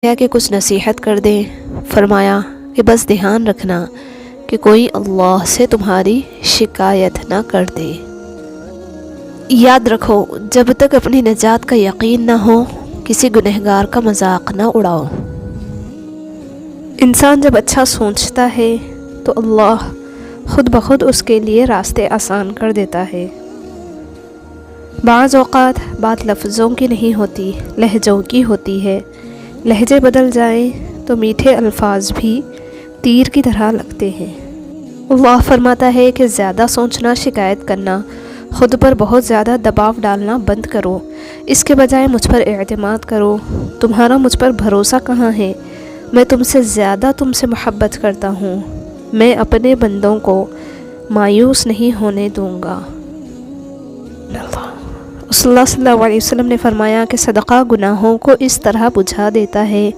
کیا کہ کچھ نصیحت کر دیں۔ فرمایا کہ بس دھیان رکھنا کہ کوئی اللہ سے تمہاری شکایت نہ کر دے۔ یاد رکھو جب تک اپنی نجات کا یقین نہ ہو کسی گنہگار کا مذاق نہ اڑاؤ۔ انسان جب اچھا سوچتا ہے تو اللہ خود بخود اس کے لیے راستے آسان کر دیتا ہے۔ بعض اوقات بات لفظوں کی نہیں ہوتی، لہجوں کی ہوتی ہے۔ لہجے بدل جائیں تو میٹھے الفاظ بھی تیر کی طرح لگتے ہیں۔ اللہ فرماتا ہے کہ زیادہ سوچنا، شکایت کرنا، خود پر بہت زیادہ دباؤ ڈالنا بند کرو، اس کے بجائے مجھ پر اعتماد کرو۔ تمہارا مجھ پر بھروسہ کہاں ہے؟ میں تم سے زیادہ تم سے محبت کرتا ہوں، میں اپنے بندوں کو مایوس نہیں ہونے دوں گا۔ رسول اللہ صلی اللہ علیہ وسلم نے فرمایا کہ صدقہ گناہوں کو اس طرح بجھا دیتا ہے